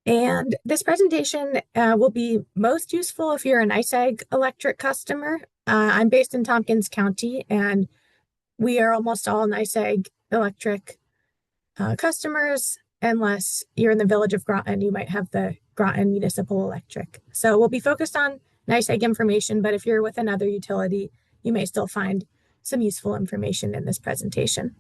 And this presentation will be most useful if you're a NYSEG electric customer. I'm based in Tompkins County, and we are almost all NYSEG electric customers, unless you're in the village of Groton, you might have the Groton Municipal Electric. So we'll be focused on NYSEG information, but if you're with another utility, you may still find some useful information in this presentation.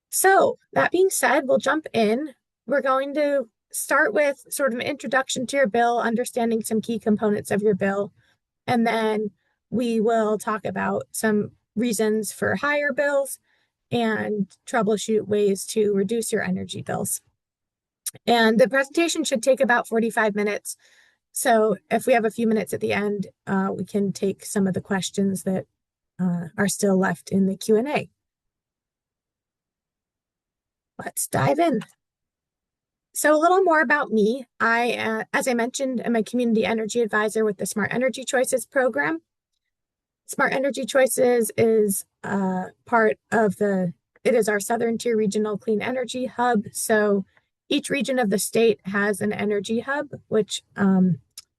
So that being said, we'll jump in. We're going to start with sort of an introduction to your bill, understanding some key components of your bill, and then we will talk about some reasons for higher bills and troubleshoot ways to reduce your energy bills. And the presentation should take about 45 minutes. So if we have a few minutes at the end, we can take some of the questions that are still left in the Q&A. Let's dive in. So a little more about me. As I mentioned, I'm a community energy advisor with the Smart Energy Choices program. Smart Energy Choices is part of it is our Southern Tier Regional Clean Energy Hub. So each region of the state has an energy hub, which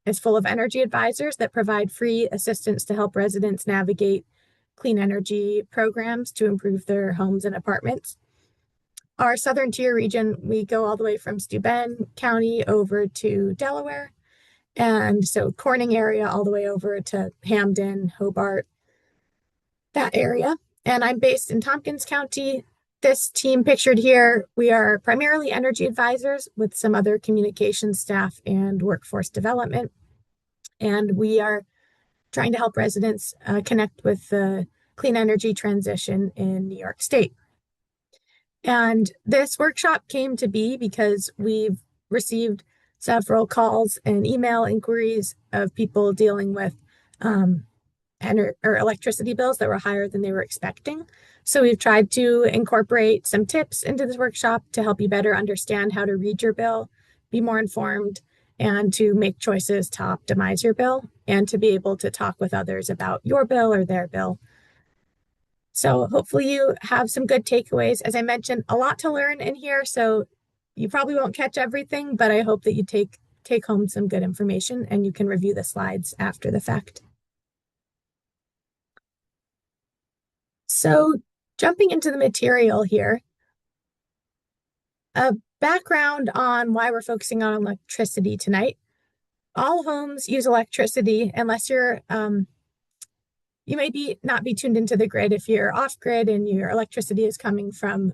is full of energy advisors that provide free assistance to help residents navigate clean energy programs to improve their homes and apartments. Our Southern Tier region, we go all the way from Steuben County over to Delaware. And so Corning area all the way over to Hamden, Hobart, that area. And I'm based in Tompkins County. This team pictured here, we are primarily energy advisors with some other communications staff and workforce development. And we are trying to help residents connect with the clean energy transition in New York State. And this workshop came to be because we've received several calls and email inquiries of people dealing with electricity bills that were higher than they were expecting. So we've tried to incorporate some tips into this workshop to help you better understand how to read your bill, be more informed, and to make choices to optimize your bill, and to be able to talk with others about your bill or their bill. So hopefully you have some good takeaways. As I mentioned, a lot to learn in here, so you probably won't catch everything, but I hope that you take home some good information and you can review the slides after the fact. So jumping into the material here, a background on why we're focusing on electricity tonight. All homes use electricity unless you may not be tuned into the grid if you're off grid and your electricity is coming from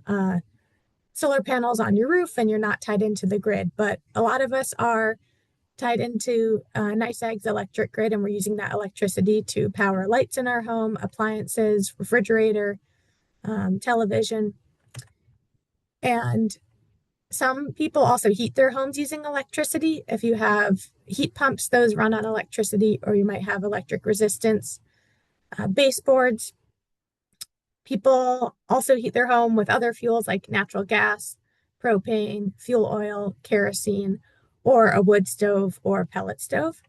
solar panels on your roof and you're not tied into the grid. But a lot of us are tied into NYSEG's electric grid, and we're using that electricity to power lights in our home, appliances, refrigerator, television. And some people also heat their homes using electricity. If you have heat pumps, those run on electricity, or you might have electric resistance baseboards. People also heat their home with other fuels like natural gas, propane, fuel oil, kerosene, or a wood stove or pellet stove.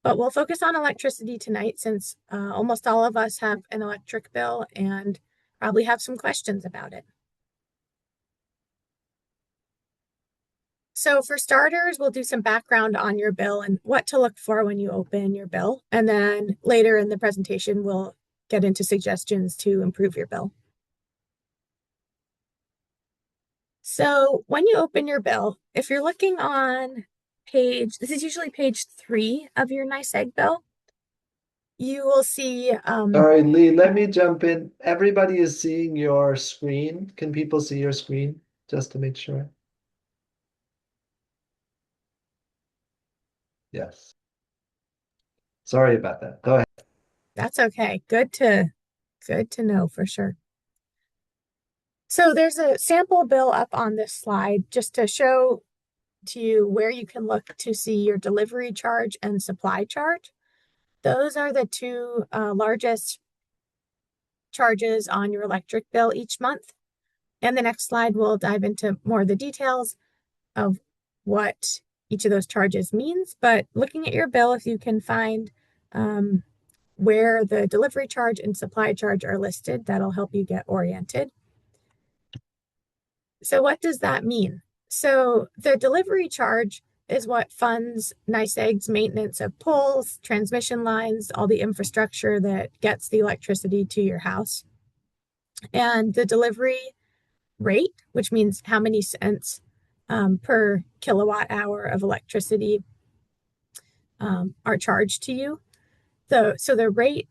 But we'll focus on electricity tonight since almost all of us have an electric bill and probably have some questions about it. So for starters, we'll do some background on your bill and what to look for when you open your bill. And then later in the presentation, we'll get into suggestions to improve your bill. So when you open your bill, if you're looking on this is usually page 3 of your NYSEG bill, you will see... Sorry, Lee, let me jump in. Everybody is seeing your screen. Can people see your screen? Just to make sure. Yes. Sorry about that. Go ahead. That's okay. Good to know for sure. So there's a sample bill up on this slide just to show to you where you can look to see your delivery charge and supply charge. Those are the two largest charges on your electric bill each month. And the next slide will dive into more of the details of what each of those charges means. But looking at your bill, if you can find where the delivery charge and supply charge are listed, that'll help you get oriented. So what does that mean? So the delivery charge is what funds NYSEG's maintenance of poles, transmission lines, all the infrastructure that gets the electricity to your house. And the delivery rate, which means how many cents per kilowatt hour of electricity are charged to you. So the rate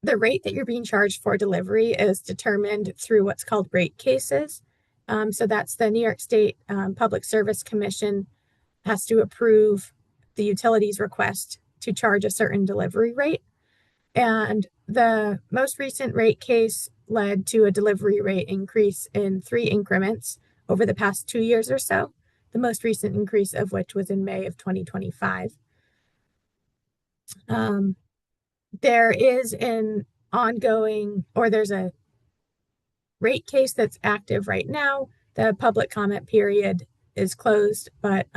that you're being charged for delivery is determined through what's called rate cases. So that's the New York State Public Service Commission has to approve the utility's request to charge a certain delivery rate. And the most recent rate case led to a delivery rate increase in 3 increments over the past 2 years or so, the most recent increase of which was in May of 2025. Um, there is an ongoing, or there's a rate case that's active right now. The public comment period is closed, but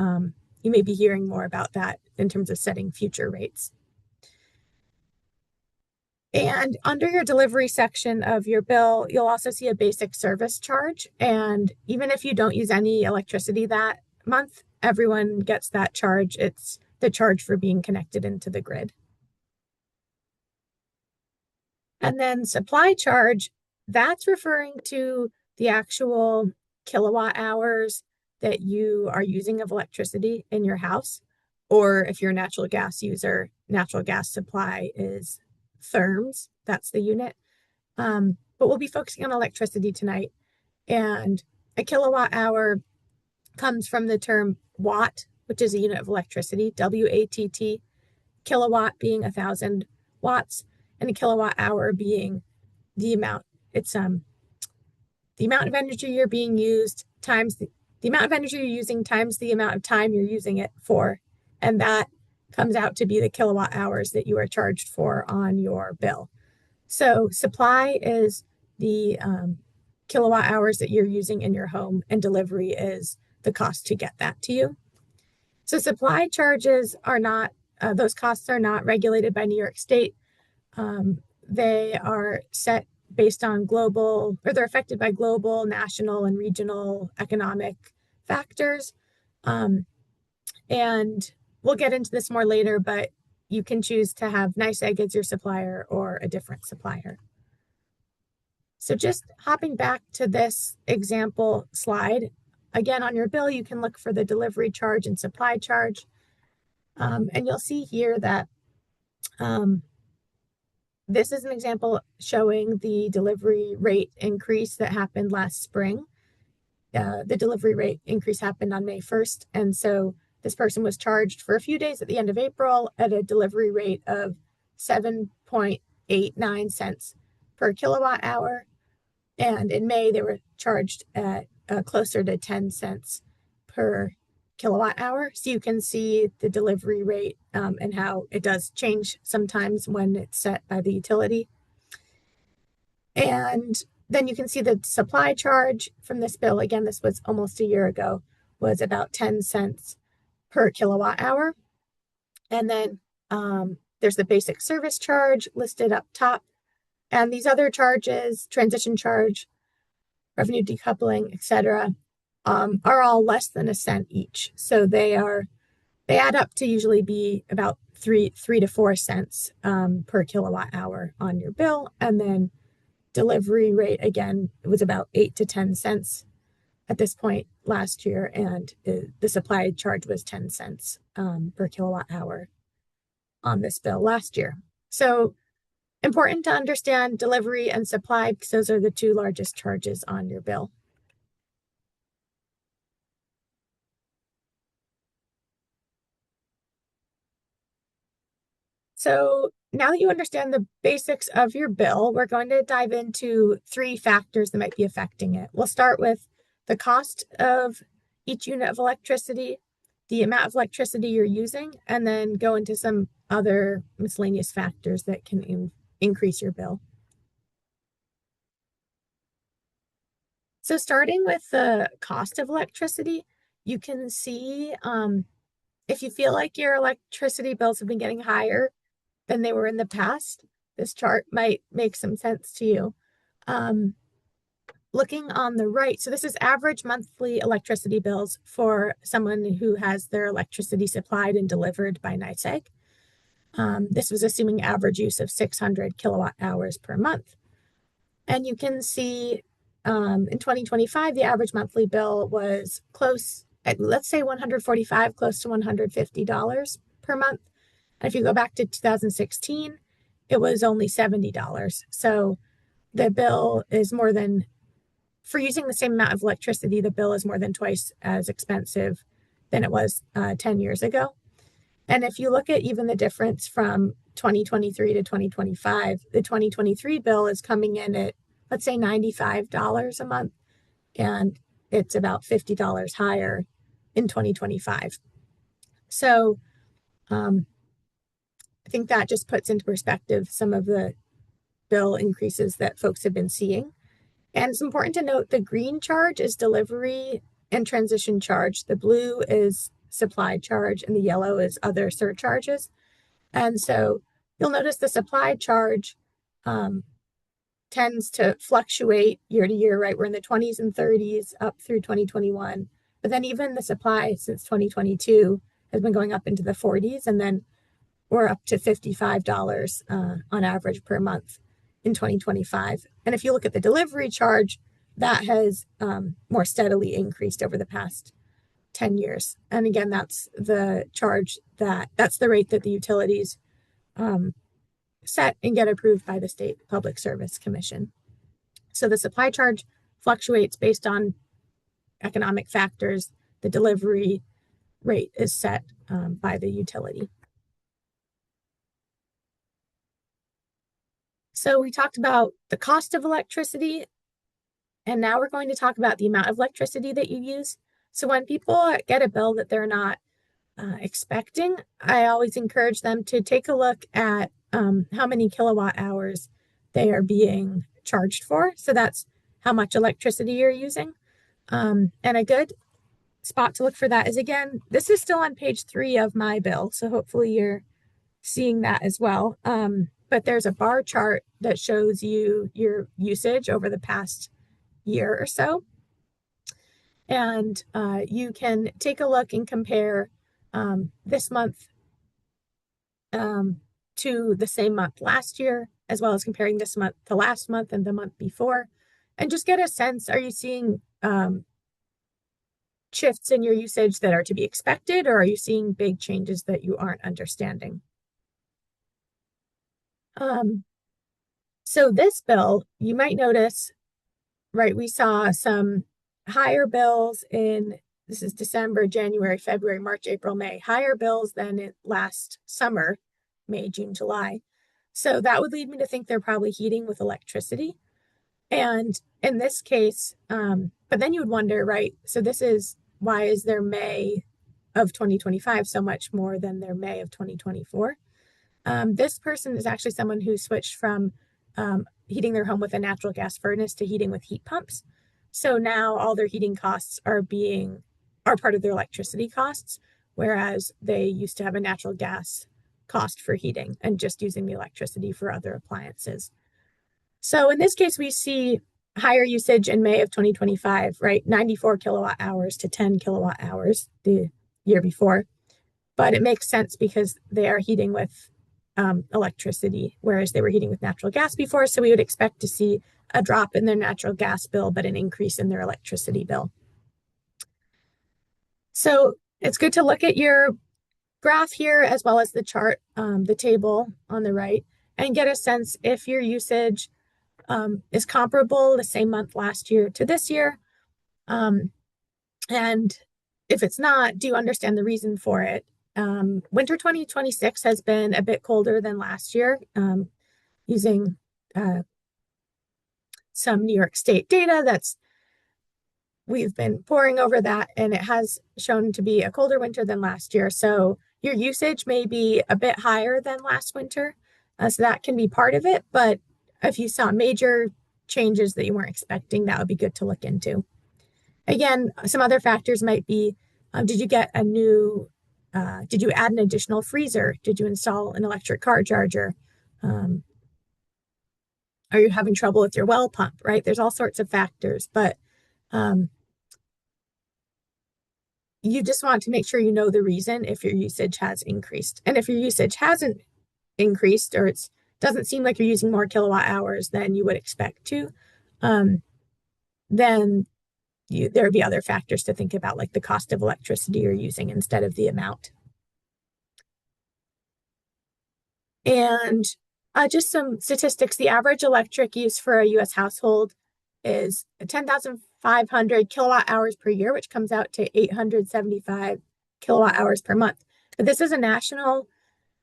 you may be hearing more about that in terms of setting future rates. And under your delivery section of your bill, you'll also see a basic service charge. And even if you don't use any electricity that month, everyone gets that charge. It's the charge for being connected into the grid. And then supply charge, that's referring to the actual kilowatt hours that you are using of electricity in your house. Or if you're a natural gas user, natural gas supply is therms, that's the unit. But we'll be focusing on electricity tonight. And a kilowatt hour comes from the term watt, which is a unit of electricity, WATT, kilowatt being 1,000 watts, and a kilowatt hour being the amount. It's the amount of energy you're being used times the amount of energy you're using times the amount of time you're using it for. And that comes out to be the kilowatt hours that you are charged for on your bill. So supply is the kilowatt hours that you're using in your home, and delivery is the cost to get that to you. So supply charges are not, those costs are not regulated by New York State. They are set based on global, or they're affected by global, national, and regional economic factors. And we'll get into this more later, but you can choose to have NYSEG as your supplier or a different supplier. So just hopping back to this example slide, again, on your bill, you can look for the delivery charge and supply charge. And you'll see here that this is an example showing the delivery rate increase that happened last spring. The delivery rate increase happened on May 1st. And so this person was charged for a few days at the end of April at a delivery rate of 7.89 cents per kilowatt hour. And in May, they were charged at closer to 10 cents per kilowatt hour. So you can see the delivery rate and how it does change sometimes when it's set by the utility. And then you can see the supply charge from this bill. Again, this was almost a year ago, was about 10 cents per kilowatt hour. And then there's the basic service charge listed up top. And these other charges, transition charge, revenue decoupling, etc., are all less than a cent each. So they add up to usually be about 3 to 4 cents per kilowatt hour on your bill. And then delivery rate, again, it was about 8 to 10 cents at this point last year, and the supply charge was 10 cents per kilowatt hour on this bill last year. So important to understand delivery and supply because those are the two largest charges on your bill. So now that you understand the basics of your bill, we're going to dive into 3 factors that might be affecting it. We'll start with the cost of each unit of electricity, the amount of electricity you're using, and then go into some other miscellaneous factors that can increase your bill. So starting with the cost of electricity, you can see if you feel like your electricity bills have been getting higher than they were in the past, this chart might make some sense to you. looking on the right, so this is average monthly electricity bills for someone who has their electricity supplied and delivered by NYSEG. This was assuming average use of 600 kilowatt hours per month. And you can see in 2025, the average monthly bill was close, at, let's say 145, close to $150 per month. And if you go back to 2016, it was only $70. So the bill is more than, for using the same amount of electricity, the bill is more than twice as expensive than it was 10 years ago. And if you look at even the difference from 2023 to 2025, the 2023 bill is coming in at, let's say, $95 a month, and it's about $50 higher in 2025. So I think that just puts into perspective some of the bill increases that folks have been seeing. And it's important to note the green charge is delivery and transition charge. The blue is supply charge, and the yellow is other surcharges. And so you'll notice the supply charge tends to fluctuate year to year, right? We're in the 20s and 30s up through 2021. But then even the supply since 2022 has been going up into the 40s, and then we're up to $55 on average per month in 2025. And if you look at the delivery charge, that has more steadily increased over the past 10 years. And again, that's the charge that's the rate that the utilities set and get approved by the State Public Service Commission. So the supply charge fluctuates based on economic factors. The delivery rate is set by the utility. So we talked about the cost of electricity, and now we're going to talk about the amount of electricity that you use. So when people get a bill that they're not expecting, I always encourage them to take a look at how many kilowatt hours they are being charged for. So that's how much electricity you're using. And a good spot to look for that is, again, this is still on page 3 of my bill, so hopefully you're seeing that as well. But there's a bar chart that shows you your usage over the past year or so. And you can take a look and compare this month to the same month last year, as well as comparing this month to last month and the month before, and just get a sense, are you seeing shifts in your usage that are to be expected, or are you seeing big changes that you aren't understanding? So this bill, you might notice, right, we saw some higher bills in, this is December, January, February, March, April, May, higher bills than last summer, May, June, July. So that would lead me to think they're probably heating with electricity. And in this case, but then you would wonder, right, so this is, why is their May of 2025 so much more than their May of 2024? This person is actually someone who switched from heating their home with a natural gas furnace to heating with heat pumps. So now all their heating costs are part of their electricity costs, whereas they used to have a natural gas cost for heating and just using the electricity for other appliances. So in this case, we see higher usage in May of 2025, right? 94 kilowatt hours to 10 kilowatt hours the year before. But it makes sense because they are heating with electricity, whereas they were heating with natural gas before. So we would expect to see a drop in their natural gas bill, but an increase in their electricity bill. So it's good to look at your graph here, as well as the chart, the table on the right, and get a sense if your usage is comparable the same month last year to this year. And if it's not, do you understand the reason for it? Winter 2026 has been a bit colder than last year, using some New York State data we've been poring over that, and it has shown to be a colder winter than last year. So your usage may be a bit higher than last winter. So that can be part of it. But if you saw major changes that you weren't expecting, that would be good to look into. Again, some other factors might be, did you add an additional freezer? Did you install an electric car charger? Are you having trouble with your well pump, right? There's all sorts of factors, but um, you just want to make sure you know the reason if your usage has increased. And if your usage hasn't increased or it doesn't seem like you're using more kilowatt hours than you would expect to, um, then there would be other factors to think about, like the cost of electricity you're using instead of the amount. And just some statistics. The average electric use for a US household is 10,500 kilowatt hours per year, which comes out to 875 kilowatt hours per month. But this is a national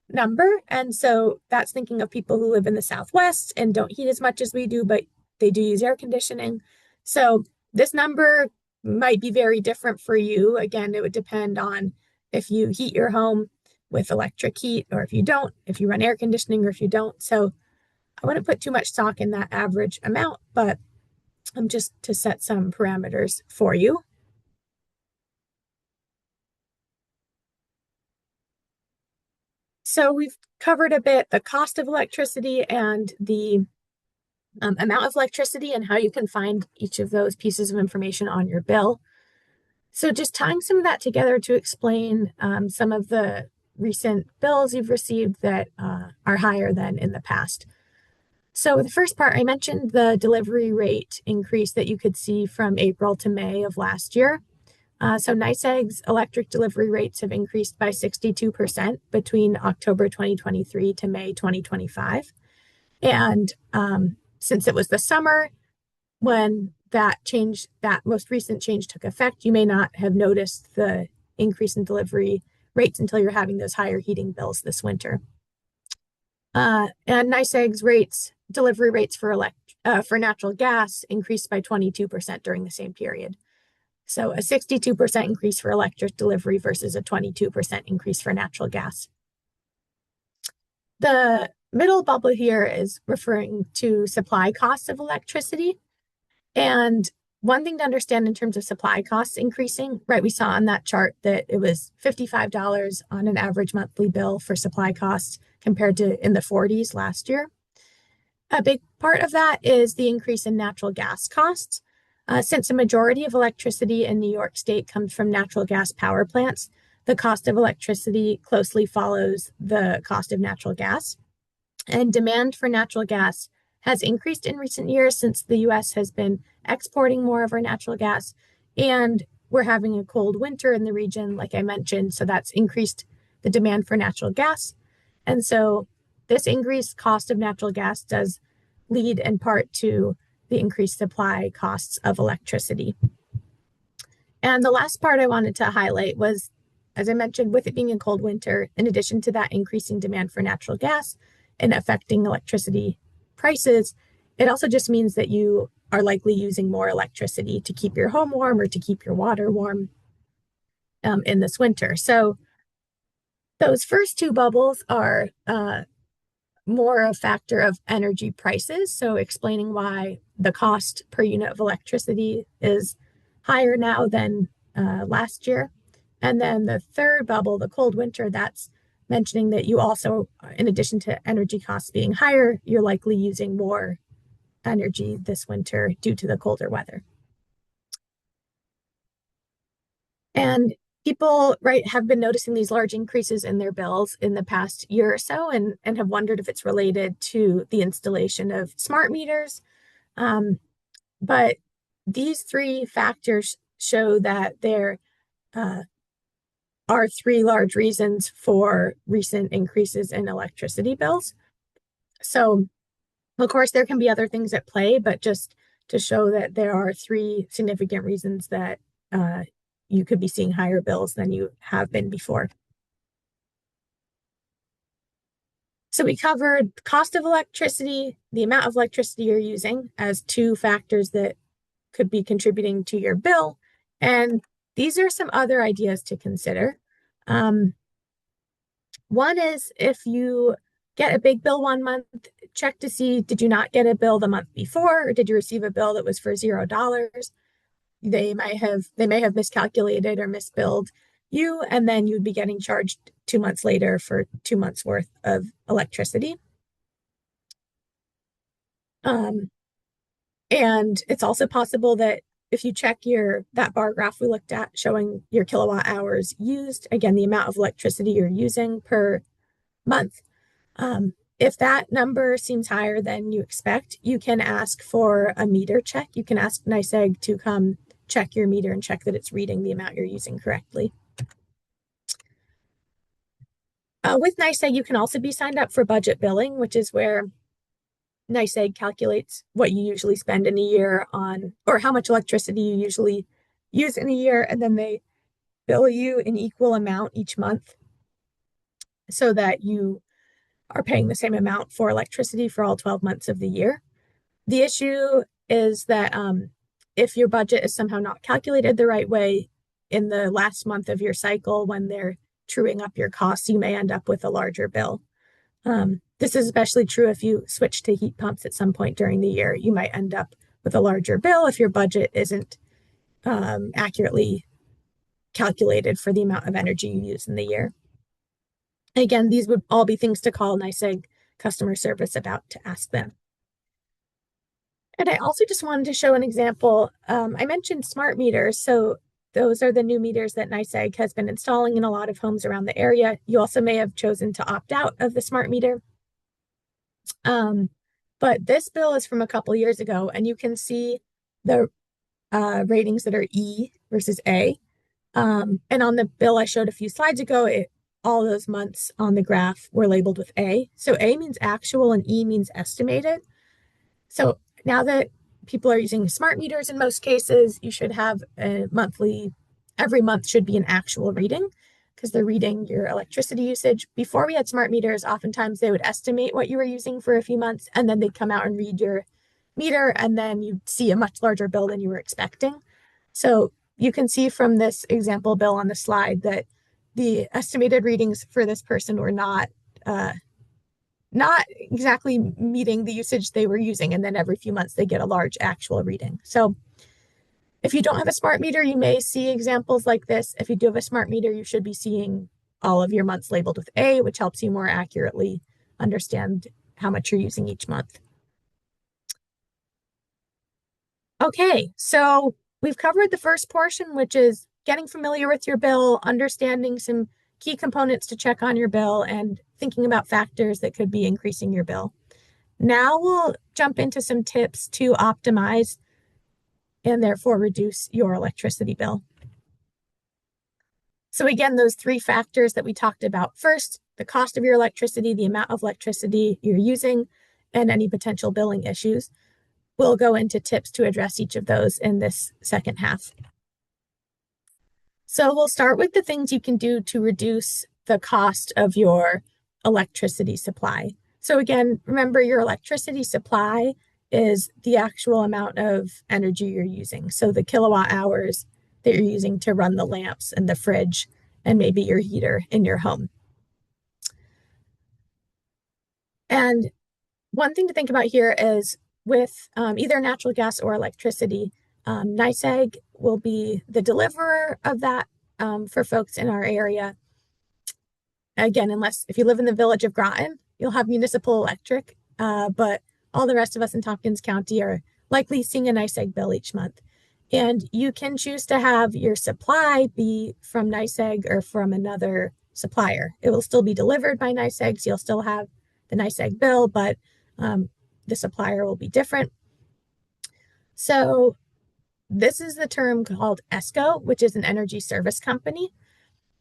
number. And so that's thinking of people who live in the Southwest and don't heat as much as we do, but they do use air conditioning. So this number might be very different for you. Again, it would depend on if you heat your home with electric heat or if you don't, if you run air conditioning or if you don't. So I wouldn't put too much stock in that average amount, but just to set some parameters for you. So we've covered a bit the cost of electricity and the amount of electricity and how you can find each of those pieces of information on your bill. So just tying some of that together to explain some of the recent bills you've received that are higher than in the past. So the first part, I mentioned the delivery rate increase that you could see from April to May of last year. So NYSEG's electric delivery rates have increased by 62% between October 2023 to May 2025. And since it was the summer when that change, that most recent change took effect, you may not have noticed the increase in delivery rates until you're having those higher heating bills this winter. And NYSEG's delivery rates for natural gas increased by 22% during the same period. So a 62% increase for electric delivery versus a 22% increase for natural gas. The middle bubble here is referring to supply costs of electricity. And one thing to understand in terms of supply costs increasing, right? We saw on that chart that it was $55 on an average monthly bill for supply costs compared to in the 40s last year. A big part of that is the increase in natural gas costs. Since a majority of electricity in New York State comes from natural gas power plants, the cost of electricity closely follows the cost of natural gas. And demand for natural gas has increased in recent years since the US has been exporting more of our natural gas. And we're having a cold winter in the region, like I mentioned, so that's increased the demand for natural gas. And so this increased cost of natural gas does lead in part to the increased supply costs of electricity. And the last part I wanted to highlight was, as I mentioned, with it being a cold winter, in addition to that increasing demand for natural gas and affecting electricity prices, it also just means that you are likely using more electricity to keep your home warm or to keep your water warm in this winter. So those first two bubbles are more a factor of energy prices. So explaining why the cost per unit of electricity is higher now than last year. And then the third bubble, the cold winter, that's mentioning that you also, in addition to energy costs being higher, you're likely using more energy this winter due to the colder weather. And people, right, have been noticing these large increases in their bills in the past year or so and have wondered if it's related to the installation of smart meters. But these three factors show that there are three large reasons for recent increases in electricity bills. So, of course, there can be other things at play, but just to show that there are three significant reasons that you could be seeing higher bills than you have been before. So we covered cost of electricity, the amount of electricity you're using as two factors that could be contributing to your bill. And these are some other ideas to consider. One is if you get a big bill one month, check to see, did you not get a bill the month before, or did you receive a bill that was for $0? They may have miscalculated or misbilled you, and then you'd be getting charged 2 months later for 2 months worth of electricity. Um, and it's also possible that if you check that bar graph we looked at showing your kilowatt hours used, again, the amount of electricity you're using per month, if that number seems higher than you expect, you can ask for a meter check. You can ask NYSEG to come check your meter and check that it's reading the amount you're using correctly. With NYSEG, you can also be signed up for budget billing, which is where NYSEG calculates what you usually spend in a year on, or how much electricity you usually use in a year, and then they bill you an equal amount each month so that you are paying the same amount for electricity for all 12 months of the year. The issue is that if your budget is somehow not calculated the right way in the last month of your cycle when they're truing up your costs, you may end up with a larger bill. This is especially true if you switch to heat pumps at some point during the year. You might end up with a larger bill if your budget isn't accurately calculated for the amount of energy you use in the year. Again, these would all be things to call NYSEG customer service about to ask them. And I also just wanted to show an example. I mentioned smart meters. So those are the new meters that NYSEG has been installing in a lot of homes around the area. You also may have chosen to opt out of the smart meter. But this bill is from a couple years ago, and you can see the ratings that are E versus A. And on the bill I showed a few slides ago, all those months on the graph were labeled with A. So A means actual and E means estimated. So now that people are using smart meters in most cases, you should have every month should be an actual reading because they're reading your electricity usage. Before we had smart meters, oftentimes they would estimate what you were using for a few months, and then they'd come out and read your meter, and then you'd see a much larger bill than you were expecting. So you can see from this example bill on the slide that the estimated readings for this person were not exactly meeting the usage they were using. And then every few months they get a large actual reading. So if you don't have a smart meter, you may see examples like this. If you do have a smart meter, you should be seeing all of your months labeled with A, which helps you more accurately understand how much you're using each month. Okay, so we've covered the first portion, which is getting familiar with your bill, understanding some key components to check on your bill, and thinking about factors that could be increasing your bill. Now we'll jump into some tips to optimize and therefore reduce your electricity bill. So again, those three factors that we talked about first, the cost of your electricity, the amount of electricity you're using, and any potential billing issues. We'll go into tips to address each of those in this second half. So we'll start with the things you can do to reduce the cost of your electricity supply. So again, remember your electricity supply is the actual amount of energy you're using. So the kilowatt hours that you're using to run the lamps and the fridge and maybe your heater in your home. And one thing to think about here is with either natural gas or electricity, NYSEG will be the deliverer of that for folks in our area. Again, unless if you live in the village of Groton, you'll have municipal electric, but all the rest of us in Tompkins County are likely seeing a NYSEG bill each month. And you can choose to have your supply be from NYSEG or from another supplier. It will still be delivered by NYSEG, so you'll still have the NYSEG bill, but the supplier will be different. So this is the term called ESCO, which is an energy service company.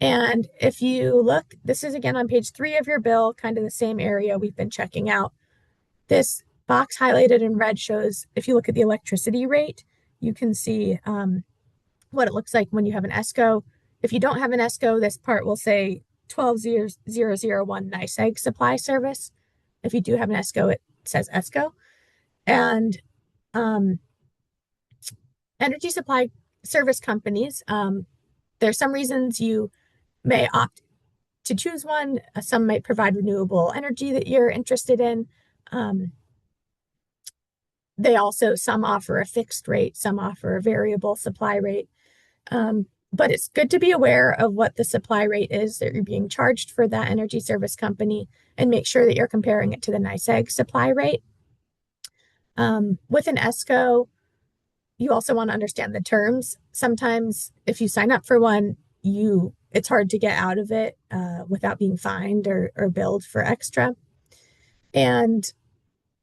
And if you look, this is again on page 3 of your bill, kind of the same area we've been checking out. This box highlighted in red shows, if you look at the electricity rate, you can see what it looks like when you have an ESCO. If you don't have an ESCO, this part will say 12001 NYSEG supply service. If you do have an ESCO, it says ESCO. And energy supply service companies, there's some reasons you may opt to choose one. Some might provide renewable energy that you're interested in. They also, some offer a fixed rate, some offer a variable supply rate. But it's good to be aware of what the supply rate is that you're being charged for that energy service company and make sure that you're comparing it to the NYSEG supply rate. With an ESCO, you also want to understand the terms. Sometimes if you sign up for one, it's hard to get out of it without being fined or billed for extra. And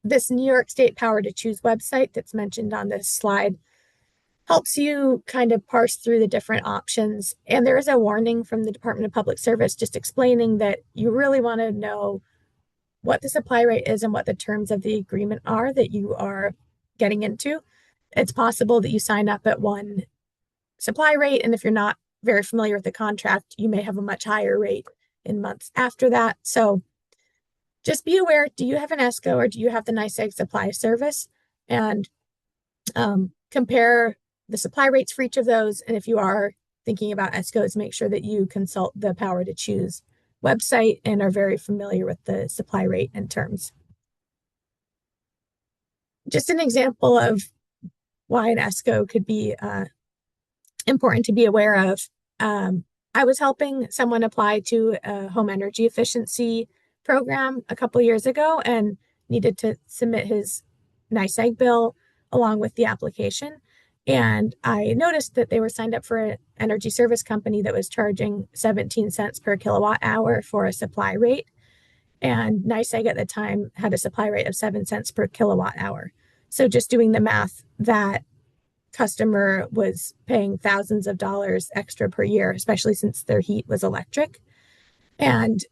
this New York State Power to Choose website that's mentioned on this slide helps you kind of parse through the different options. And there is a warning from the Department of Public Service just explaining that you really want to know what the supply rate is and what the terms of the agreement are that you are getting into. It's possible that you sign up at one supply rate, and if you're not very familiar with the contract, you may have a much higher rate in months after that. So just be aware, do you have an ESCO or do you have the NYSEG supply service? And compare the supply rates for each of those. And if you are thinking about ESCOs, make sure that you consult the Power to Choose website and are very familiar with the supply rate and terms. Just an example of why an ESCO could be important to be aware of. I was helping someone apply to a home energy efficiency program a couple years ago and needed to submit his NYSEG bill along with the application. And I noticed that they were signed up for an energy service company that was charging 17 cents per kilowatt hour for a supply rate. And NYSEG at the time had a supply rate of 7 cents per kilowatt hour. So just doing the math, that customer was paying thousands of dollars extra per year, especially since their heat was electric. And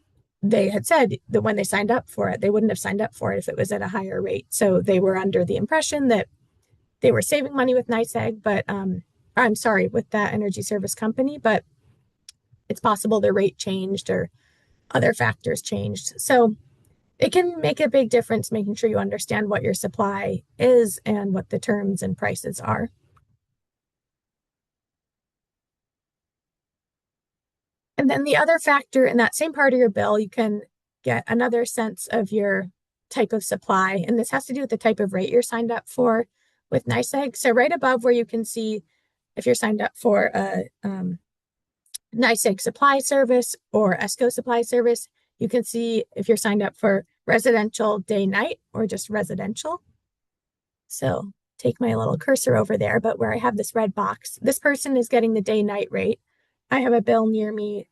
they had said that when they signed up for it, they wouldn't have signed up for it if it was at a higher rate. So they were under the impression that they were saving money with NYSEG, but I'm sorry, with that energy service company, but it's possible their rate changed or other factors changed. So it can make a big difference making sure you understand what your supply is and what the terms and prices are. And then the other factor in that same part of your bill, you can get another sense of your type of supply. And this has to do with the type of rate you're signed up for with NYSEG. So right above where you can see if you're signed up for a NYSEG supply service or ESCO supply service, you can see if you're signed up for residential, day, night, or just residential. So take my little cursor over there, but where I have this red box, this person is getting the day night rate. I have a bill near me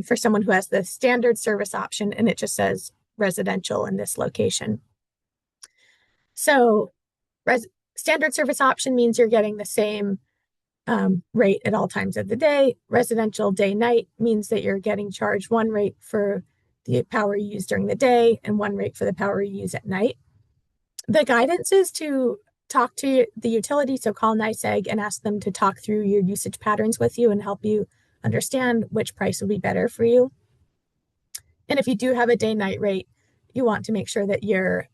for someone who has the standard service option, and it just says residential in this location. So standard service option means you're getting the same rate at all times of the day. Residential day night means that you're getting charged one rate for the power you use during the day and one rate for the power you use at night. The guidance is to talk to the utility, so call NYSEG and ask them to talk through your usage patterns with you and help you understand which price will be better for you. And if you do have a day-night rate, you want to make sure that you're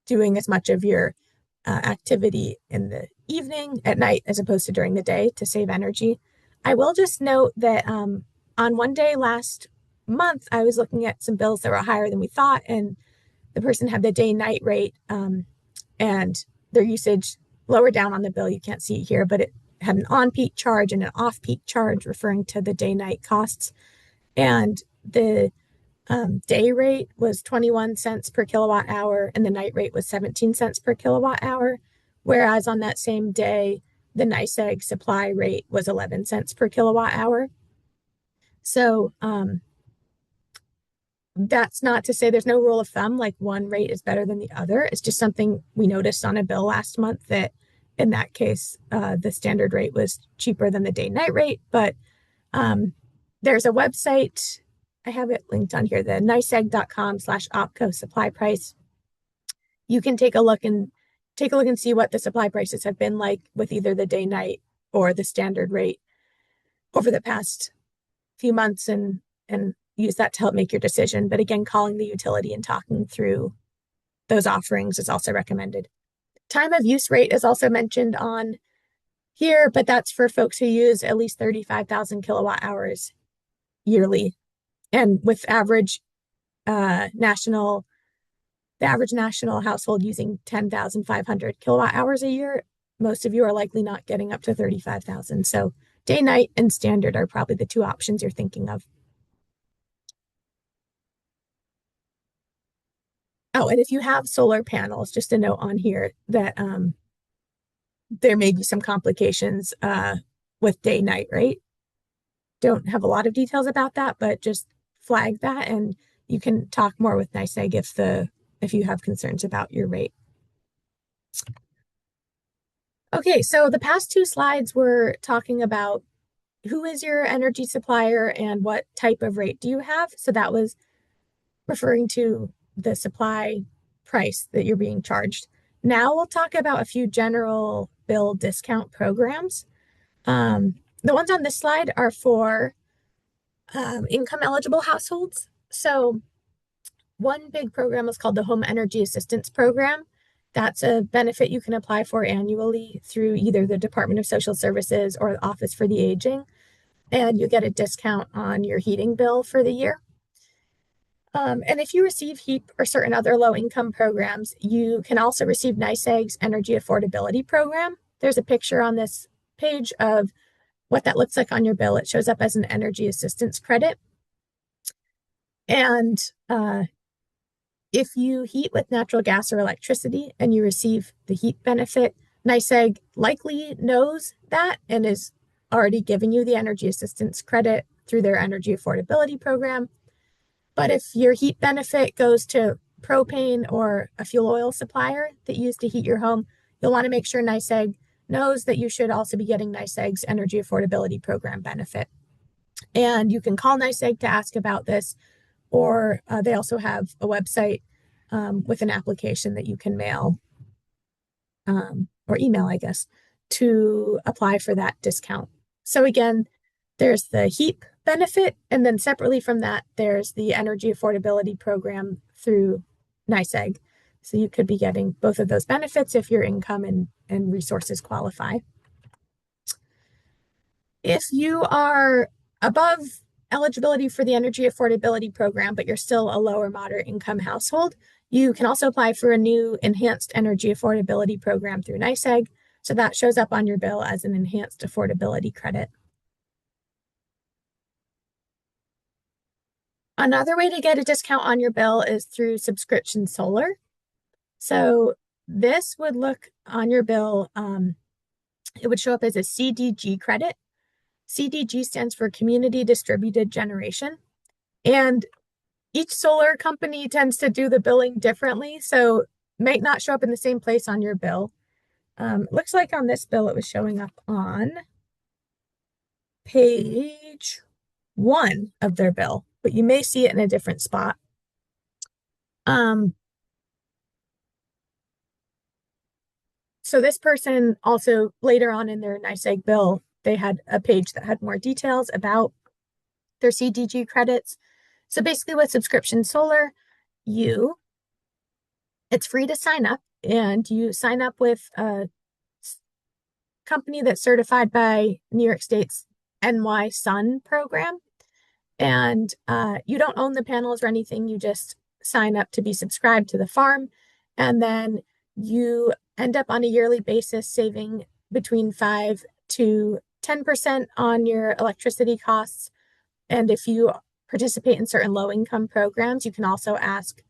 doing as much of your activity in the evening at night as opposed to during the day to save energy. I will just note that on one day last month, I was looking at some bills that were higher than we thought, and the person had the day-night rate and their usage lower down on the bill. You can't see it here, but it had an on-peak charge and an off-peak charge referring to the day-night costs. And the day rate was 21 cents per kilowatt hour and the night rate was 17 cents per kilowatt hour. Whereas on that same day, the NYSEG supply rate was 11 cents per kilowatt hour. So that's not to say there's no rule of thumb, like one rate is better than the other. It's just something we noticed on a bill last month that in that case, the standard rate was cheaper than the day night rate. But there's a website, I have it linked on here, the nyseg.com/opco supply price. You can take a look and see what the supply prices have been like with either the day night or the standard rate over the past few months and use that to help make your decision. But again, calling the utility and talking through those offerings is also recommended. Time of use rate is also mentioned on here, but that's for folks who use at least 35,000 kilowatt hours yearly. And with the average national household using 10,500 kilowatt hours a year, most of you are likely not getting up to 35,000. So day, night, and standard are probably the two options you're thinking of. Oh, and if you have solar panels, just a note on here that there may be some complications with day night, right? Don't have a lot of details about that, but just flag that and you can talk more with NYSEG if you have concerns about your rate. Okay, so the past two slides were talking about who is your energy supplier and what type of rate do you have. So that was referring to the supply price that you're being charged. Now we'll talk about a few general bill discount programs. The ones on this slide are for income eligible households. So one big program is called the Home Energy Assistance Program. That's a benefit you can apply for annually through either the Department of Social Services or the Office for the Aging, and you get a discount on your heating bill for the year. And if you receive HEAP or certain other low income programs, you can also receive NYSEG's Energy Affordability Program. There's a picture on this page of what that looks like on your bill. It shows up as an energy assistance credit. And if you heat with natural gas or electricity and you receive the heat benefit, NYSEG likely knows that and is already giving you the energy assistance credit through their energy affordability program. But if your heat benefit goes to propane or a fuel oil supplier that you use to heat your home, you'll want to make sure NYSEG knows that you should also be getting NYSEG's energy affordability program benefit. And you can call NYSEG to ask about this, or they also have a website with an application that you can mail or email, I guess, to apply for that discount. So again, there's the HEAP benefit, and then separately from that, there's the energy affordability program through NYSEG. So you could be getting both of those benefits if your income and resources qualify. If you are above eligibility for the energy affordability program, but you're still a low or moderate income household, you can also apply for a new enhanced energy affordability program through NYSEG. So that shows up on your bill as an enhanced affordability credit. Another way to get a discount on your bill is through subscription solar. So this would look on your bill, it would show up as a CDG credit. CDG stands for Community Distributed Generation. And each solar company tends to do the billing differently, so might not show up in the same place on your bill. Looks like on this bill it was showing up on page 1 of their bill, but you may see it in a different spot. So this person also later on in their NYSEG bill, they had a page that had more details about their CDG credits. So basically with subscription solar, it's free to sign up, and you sign up with a company that's certified by New York State's NY Sun program. And you don't own the panels or anything. You just sign up to be subscribed to the farm. And then you end up on a yearly basis saving between 5 to 10% on your electricity costs. And if you participate in certain low income programs, you can also ask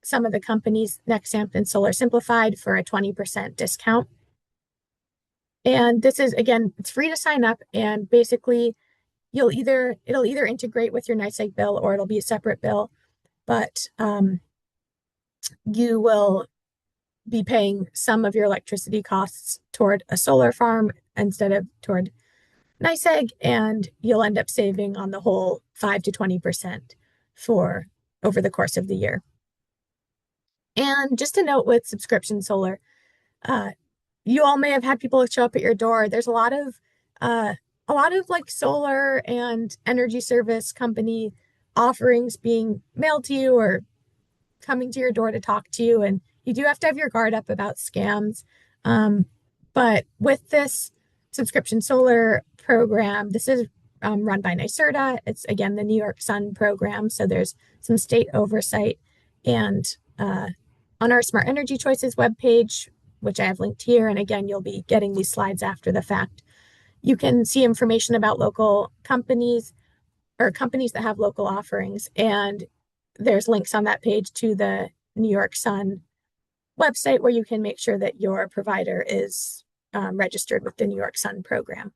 some of the companies, Nexamp and Solar Simplified, for a 20% discount. And this is, again, it's free to sign up, and basically it'll either integrate with your NYSEG bill or it'll be a separate bill, but you will be paying some of your electricity costs toward a solar farm instead of toward NYSEG, and you'll end up saving on the whole 5 to 20% for over the course of the year. And just a note with subscription solar, you all may have had people show up at your door. There's a lot of like solar and energy service company offerings being mailed to you or coming to your door to talk to you, and you do have to have your guard up about scams. But with this subscription solar program, this is run by NYSERDA. It's again the New York Sun program, so there's some state oversight. And on our Smart Energy Choices webpage, which I have linked here, and again, you'll be getting these slides after the fact, you can see information about local companies or companies that have local offerings. And there's links on that page to the New York Sun website where you can make sure that your provider is registered with the New York Sun program.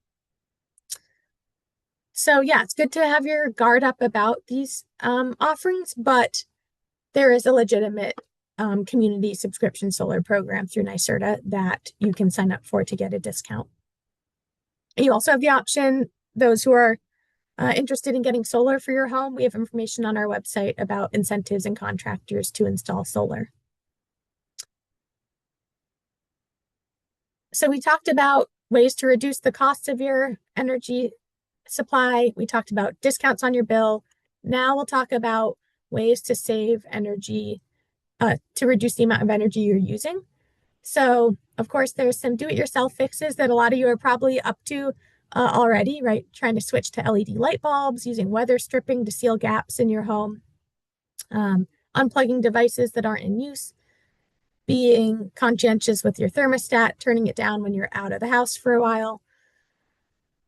So yeah, it's good to have your guard up about these offerings, but there is a legitimate community subscription solar program through NYSERDA that you can sign up for to get a discount. You also have the option, those who are interested in getting solar for your home, we have information on our website about incentives and contractors to install solar. So we talked about ways to reduce the cost of your energy supply. We talked about discounts on your bill. Now we'll talk about ways to save energy, to reduce the amount of energy you're using. So, of course, there's some do-it-yourself fixes that a lot of you are probably up to already, right? Trying to switch to LED light bulbs, using weather stripping to seal gaps in your home, unplugging devices that aren't in use, being conscientious with your thermostat, turning it down when you're out of the house for a while.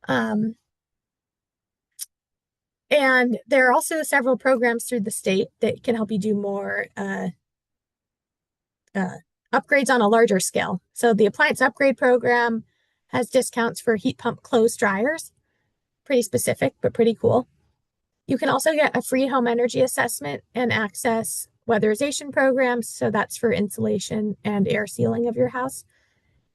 And there are also several programs through the state that can help you do more upgrades on a larger scale. So the appliance upgrade program has discounts for heat pump clothes dryers. Pretty specific, but pretty cool. You can also get a free home energy assessment and access weatherization programs. So that's for insulation and air sealing of your house.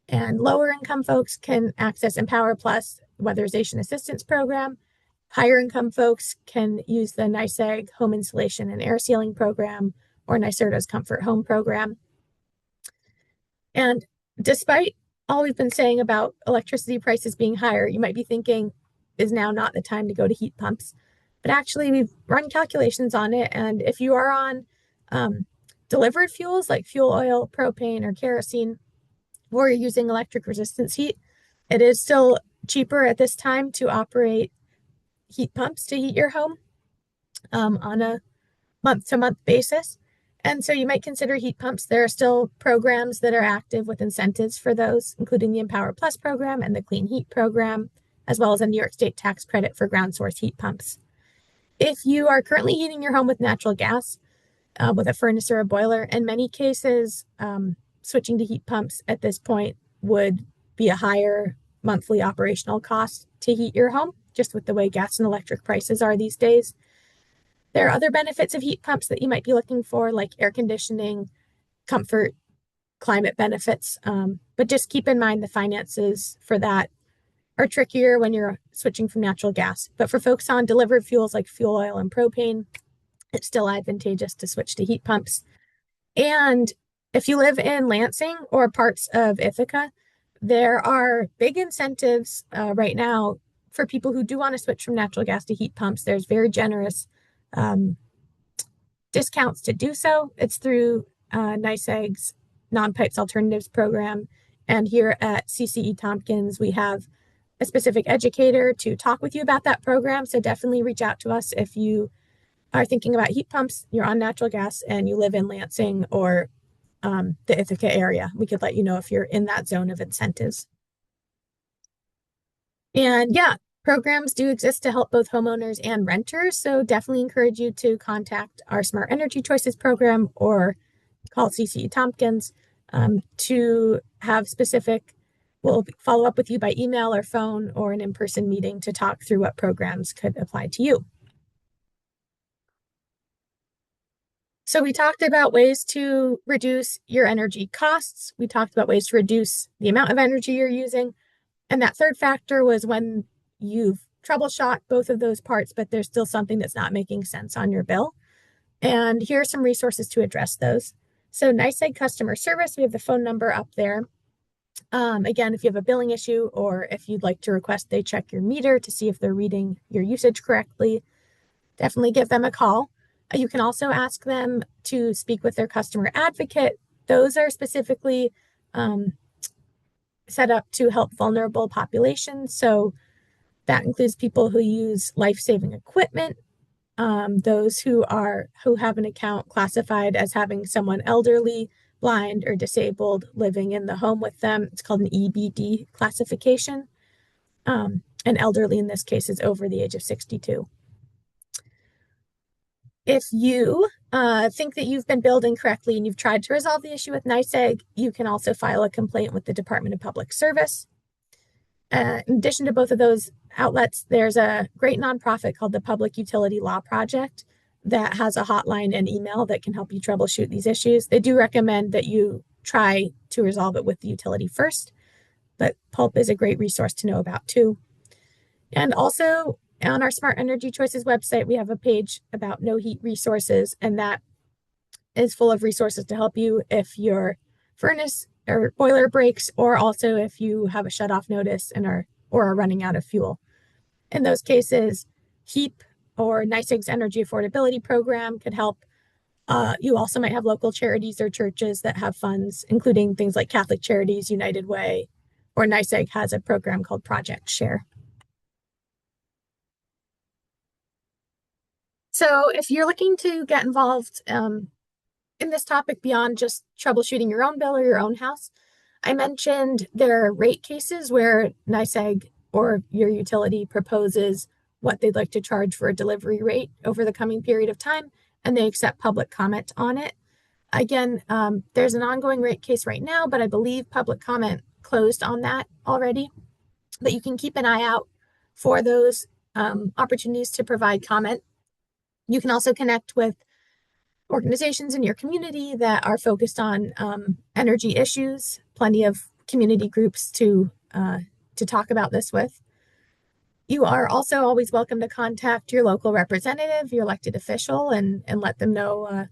And lower income folks can access Empower Plus weatherization assistance program. Higher income folks can use the NYSEG home insulation and air sealing program or NYSERDA's Comfort Home program. And despite all we've been saying about electricity prices being higher, you might be thinking, is now not the time to go to heat pumps? But actually, we've run calculations on it. And if you are on delivered fuels like fuel oil, propane, or kerosene, or you're using electric resistance heat, it is still cheaper at this time to operate heat pumps to heat your home on a month-to-month basis. And so you might consider heat pumps. There are still programs that are active with incentives for those, including the Empower Plus program and the Clean Heat program, as well as a New York State tax credit for ground source heat pumps. If you are currently heating your home with natural gas, with a furnace or a boiler, in many cases, switching to heat pumps at this point would be a higher monthly operational cost to heat your home, just with the way gas and electric prices are these days. There are other benefits of heat pumps that you might be looking for, like air conditioning, comfort, climate benefits. But just keep in mind the finances for that are trickier when you're switching from natural gas. But for folks on delivered fuels like fuel oil and propane, it's still advantageous to switch to heat pumps. And if you live in Lansing or parts of Ithaca, there are big incentives right now for people who do want to switch from natural gas to heat pumps. There's very generous discounts to do so. It's through NYSEG's Non-Pipes Alternatives program. And here at CCE Tompkins, we have a specific educator to talk with you about that program. So definitely reach out to us if you are thinking about heat pumps, you're on natural gas, and you live in Lansing or the Ithaca area. We could let you know if you're in that zone of incentives. And yeah, programs do exist to help both homeowners and renters. So definitely encourage you to contact our Smart Energy Choices program or call CCE Tompkins to have specific. We'll follow up with you by email or phone or an in-person meeting to talk through what programs could apply to you. So we talked about ways to reduce your energy costs. We talked about ways to reduce the amount of energy you're using. And that third factor was when you've troubleshot both of those parts, but there's still something that's not making sense on your bill. And here are some resources to address those. So NYSEG customer service, we have the phone number up there. Again, if you have a billing issue or if you'd like to request they check your meter to see if they're reading your usage correctly, definitely give them a call. You can also ask them to speak with their customer advocate. Those are specifically set up to help vulnerable populations. So that includes people who use life-saving equipment, those who have an account classified as having someone elderly, blind, or disabled living in the home with them. It's called an EBD classification. And elderly in this case is over the age of 62. If you think that you've been billed incorrectly and you've tried to resolve the issue with NYSEG, you can also file a complaint with the Department of Public Service. In addition to both of those outlets, there's a great nonprofit called the Public Utility Law Project that has a hotline and email that can help you troubleshoot these issues. They do recommend that you try to resolve it with the utility first, but PULP is a great resource to know about too. And also on our Smart Energy Choices website, we have a page about no heat resources, and that is full of resources to help you if your furnace or boiler breaks, or also if you have a shut-off notice and are running out of fuel. In those cases, HEAP or NYSEG's Energy Affordability Program could help. You also might have local charities or churches that have funds, including things like Catholic Charities, United Way, or NYSEG has a program called Project Share. So if you're looking to get involved in this topic beyond just troubleshooting your own bill or your own house, I mentioned there are rate cases where NYSEG or your utility proposes what they'd like to charge for a delivery rate over the coming period of time, and they accept public comment on it. Again, there's an ongoing rate case right now, but I believe public comment closed on that already. But you can keep an eye out for those opportunities to provide comment. You can also connect with organizations in your community that are focused on energy issues. Plenty of community groups to talk about this with. You are also always welcome to contact your local representative, your elected official, and let them know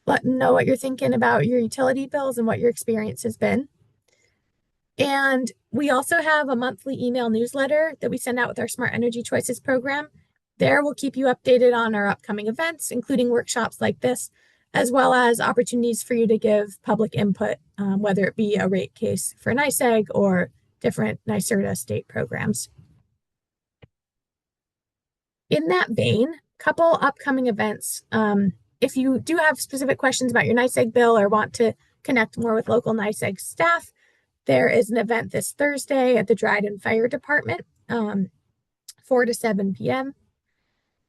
what you're thinking about your utility bills and what your experience has been. And we also have a monthly email newsletter that we send out with our Smart Energy Choices program. There we'll keep you updated on our upcoming events, including workshops like this, as well as opportunities for you to give public input, whether it be a rate case for NYSEG or different NYSERDA state programs. In that vein, couple upcoming events. If you do have specific questions about your NYSEG bill or want to connect more with local NYSEG staff, there is an event this Thursday at the Dryden Fire Department, 4 to 7 p.m.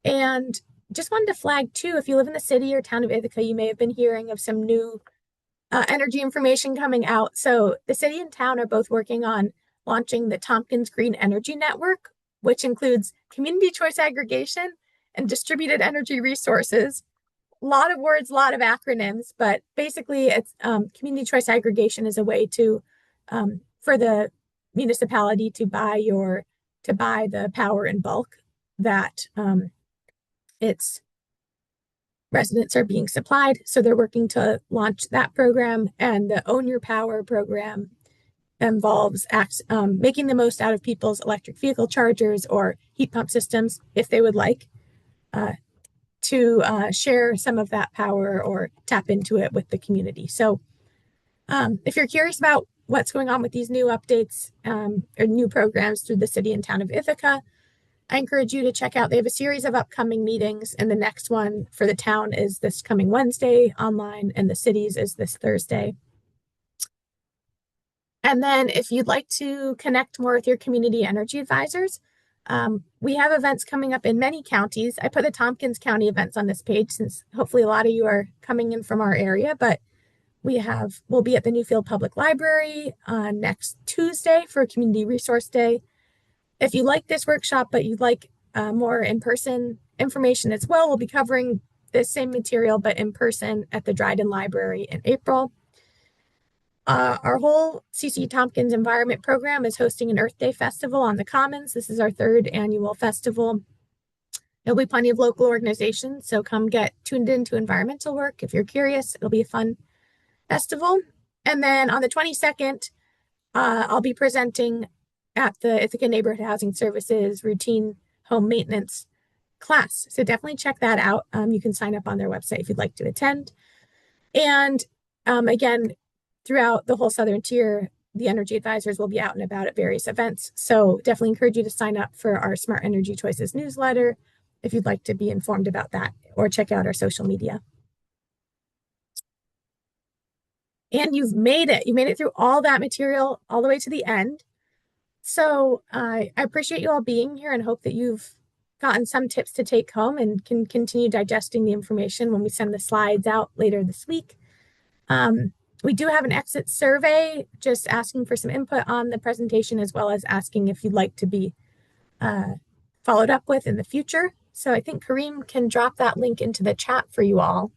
And just wanted to flag too, if you live in the city or town of Ithaca, you may have been hearing of some new energy information coming out. So the city and town are both working on launching the Tompkins Green Energy Network, which includes community choice aggregation and distributed energy resources. A lot of words, a lot of acronyms, but basically it's community choice aggregation is a way to for the municipality to buy the power in bulk that its residents are being supplied. So they're working to launch that program, and the Own Your Power program involves making the most out of people's electric vehicle chargers or heat pump systems if they would like to share some of that power or tap into it with the community. So if you're curious about what's going on with these new updates or new programs through the city and town of Ithaca, I encourage you to check out. They have a series of upcoming meetings, and the next one for the town is this coming Wednesday online, and the cities is this Thursday. And then if you'd like to connect more with your community energy advisors, we have events coming up in many counties. I put the Tompkins County events on this page since hopefully a lot of you are coming in from our area, but we'll be at the Newfield Public Library next Tuesday for a Community Resource Day. If you like this workshop, but you'd like more in-person information as well, we'll be covering the same material, but in person at the Dryden Library in April. Our whole CC Tompkins Environment Program is hosting an Earth Day Festival on the Commons. This is our 3rd annual festival. There'll be plenty of local organizations, so come get tuned into environmental work. If you're curious, it'll be a fun festival. And then on the 22nd, I'll be presenting at the Ithaca Neighborhood Housing Services routine home maintenance class. So definitely check that out. You can sign up on their website if you'd like to attend. And again, throughout the whole Southern Tier, the energy advisors will be out and about at various events. So definitely encourage you to sign up for our Smart Energy Choices newsletter if you'd like to be informed about that, or check out our social media. And you've made it. You made it through all that material all the way to the end. So I appreciate you all being here and hope that you've gotten some tips to take home and can continue digesting the information when we send the slides out later this week. We do have an exit survey, just asking for some input on the presentation, as well as asking if you'd like to be followed up with in the future. So I think Kareem can drop that link into the chat for you all.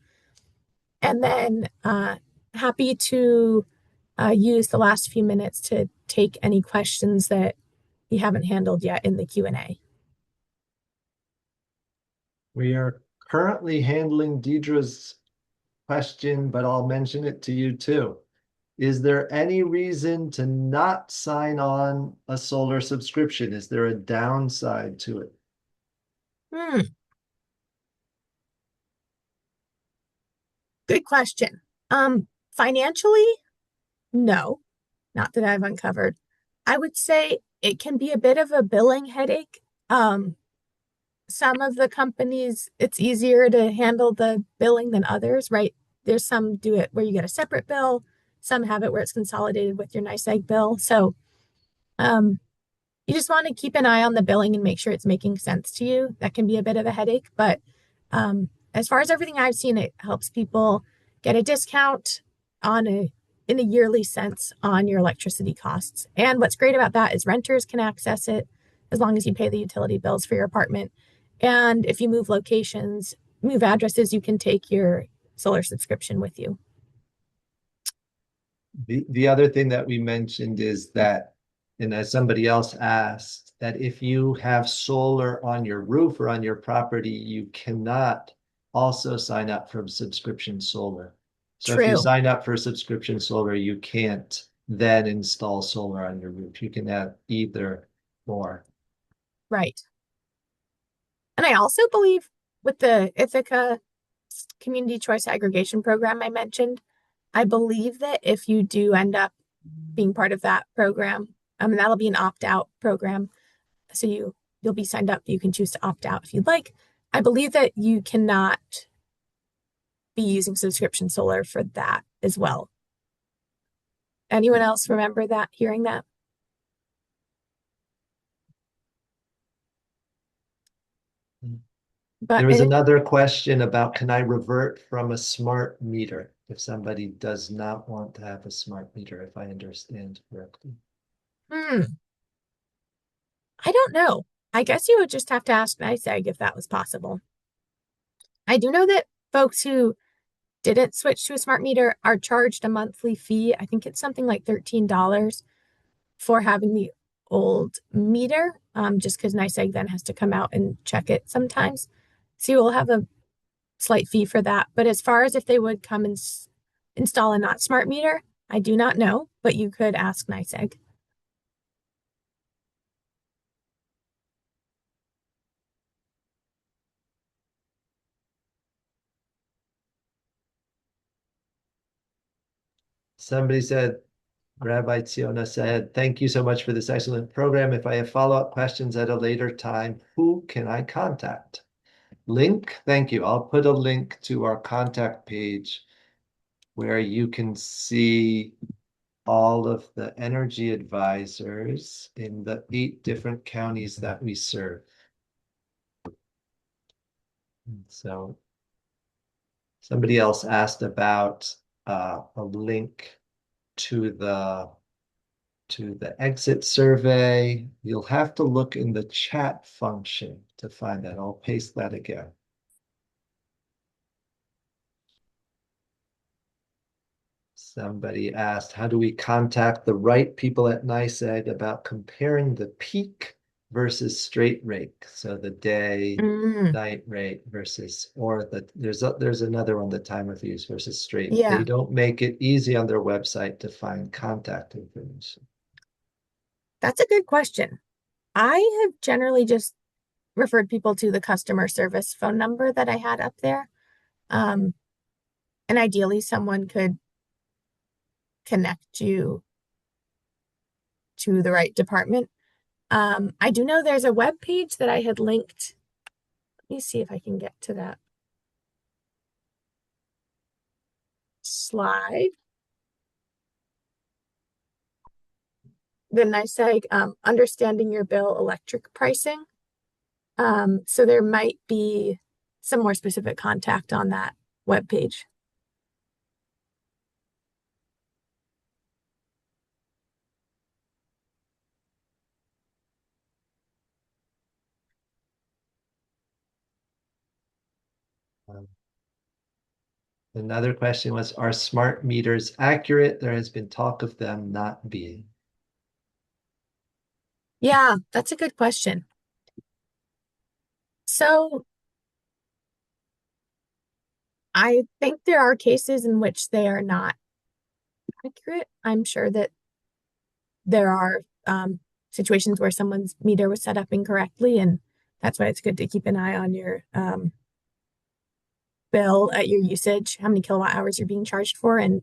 And then happy to use the last few minutes to take any questions that you haven't handled yet in the Q&A. We are currently handling Deidre's question, but I'll mention it to you too. Is there any reason to not sign on a solar subscription? Is there a downside to it? Good question. Financially, no, not that I've uncovered. I would say it can be a bit of a billing headache. Some of the companies, it's easier to handle the billing than others, right? There's some do it where you get a separate bill, some have it where it's consolidated with your NYSEG bill. So um, you just want to keep an eye on the billing and make sure it's making sense to you. That can be a bit of a headache, but as far as everything I've seen, it helps people get a discount on a in a yearly sense on your electricity costs. And what's great about that is renters can access it as long as you pay the utility bills for your apartment. And if you move locations, move addresses, you can take your solar subscription with you. The other thing that we mentioned is that, and as somebody else asked, that if you have solar on your roof or on your property, you cannot also sign up for subscription solar. So if you True. sign up for subscription solar, you can't then install solar on your roof. You can have either or. Right. And I also believe with the Ithaca community choice aggregation program I mentioned, I believe that if you do end up being part of that program, and that'll be an opt-out program. So you'll be signed up. You can choose to opt out if you'd like. I believe that you cannot be using subscription solar for that as well. Anyone else remember that, hearing that? But There was another question about, can I revert from a smart meter if somebody does not want to have a smart meter, if I understand correctly? I don't know. I guess you would just have to ask NYSEG if that was possible. I do know that folks who didn't switch to a smart meter are charged a monthly fee. I think it's something like $13 for having the old meter, just because NYSEG then has to come out and check it sometimes. So you will have a slight fee for that. But as far as if they would come and install a not smart meter, I do not know, but you could ask NYSEG. Somebody said, Rabbi Tziona said, thank you so much for this excellent program. If I have follow-up questions at a later time, who can I contact? Link, thank you. I'll put a link to our contact page where you can see all of the energy advisors in the 8 different counties that we serve. So somebody else asked about a link to the exit survey. You'll have to look in the chat function to find that. I'll paste that again. Somebody asked, how do we contact the right people at NYSEG about comparing the peak versus straight rate? So the day, night rate versus, or there's another one, the time of use versus straight. Yeah, They don't make it easy on their website to find contact information. that's a good question. I have generally just referred people to the customer service phone number that I had up there. And ideally, someone could connect you to the right department. I do know there's a web page that I had linked. Let me see if I can get to that slide. The NYSEG Understanding Your Bill Electric Pricing. So there might be some more specific contact on that web page. Um, Another question was, are smart meters accurate? There has been talk of them not being. Yeah, that's a good question. So I think there are cases in which they are not accurate. I'm sure that there are situations where someone's meter was set up incorrectly, and that's why it's good to keep an eye on your bill at your usage, how many kilowatt hours you're being charged for, and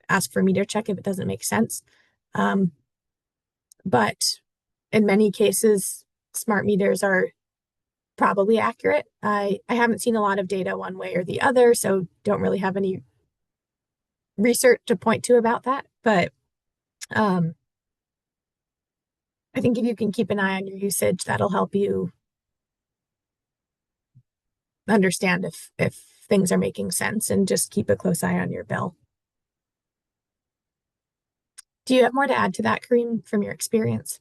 ask for a meter check if it doesn't make sense. Um, but in many cases, smart meters are probably accurate. I haven't seen a lot of data one way or the other, so don't really have any research to point to about that. But um, I think if you can keep an eye on your usage, that'll help you understand if things are making sense and just keep a close eye on your bill. Do you have more to add to that, Kareem, from your experience?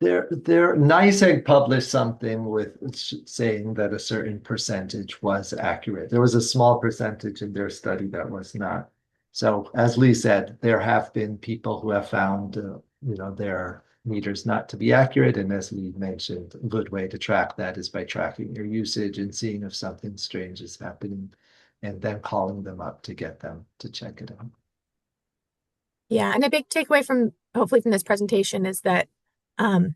Their NICEAG published something with saying that a certain percentage was accurate. There was a small percentage in their study that was not. So as Leigh said, there have been people who have found, their meters not to be accurate. And as Leigh mentioned, a good way to track that is by tracking your usage and seeing if something strange is happening, and then calling them up to get them to check it out. Yeah, and a big takeaway from hopefully from this presentation is that um,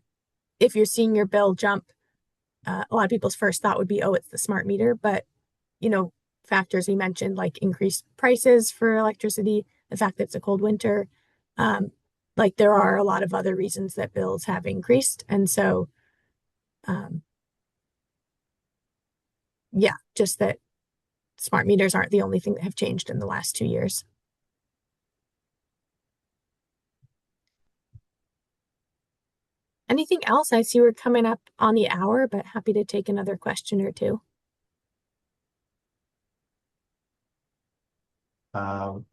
if you're seeing your bill jump, a lot of people's first thought would be, oh, it's the smart meter. But, you know, factors we mentioned like increased prices for electricity, the fact that it's a cold winter, um, like there are a lot of other reasons that bills have increased. And so, um, yeah, just that smart meters aren't the only thing that have changed in the last 2 years. Anything else? I see we're coming up on the hour, but happy to take another question or two.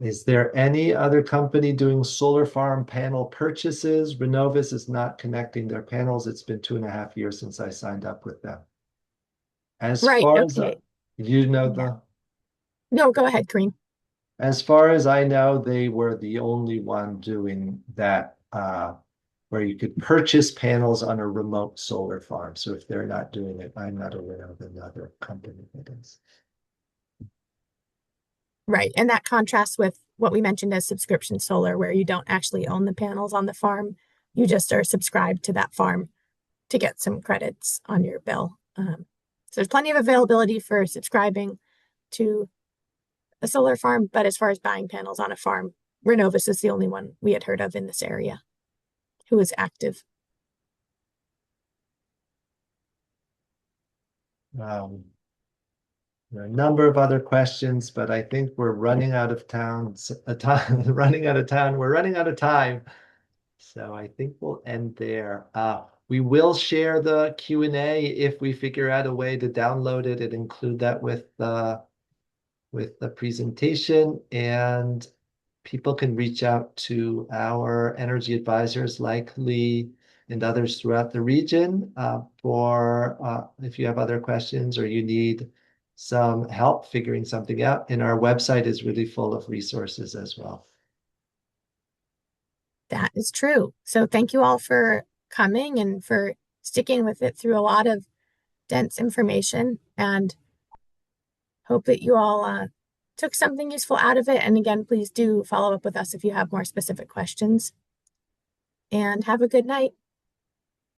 Is there any other company doing solar farm panel purchases? Renovis is not connecting their panels. It's been 2.5 years since I signed up with them. As Right. far as Okay. you know Yeah. the, No, go ahead, Kareem. as far as I know, they were the only one doing that, where you could purchase panels on a remote solar farm. So if they're not doing it, I'm not aware of another company that is. Right. And that contrasts with what we mentioned as subscription solar, where you don't actually own the panels on the farm. You just are subscribed to that farm to get some credits on your bill. So there's plenty of availability for subscribing to a solar farm. But as far as buying panels on a farm, Renovis is the only one we had heard of in this area who is active. Um, There are a number of other questions, but I think we're running out of town, running out of town. We're running out of time. So I think we'll end there. We will share the Q&A if we figure out a way to download it and include that with the presentation. And people can reach out to our energy advisors like Leigh and others throughout the region, for if you have other questions or you need some help figuring something out. And our website is really full of resources as well. That is true. So thank you all for coming and for sticking with it through a lot of dense information, and hope that you all took something useful out of it. And again, please do follow up with us if you have more specific questions, and have a good night.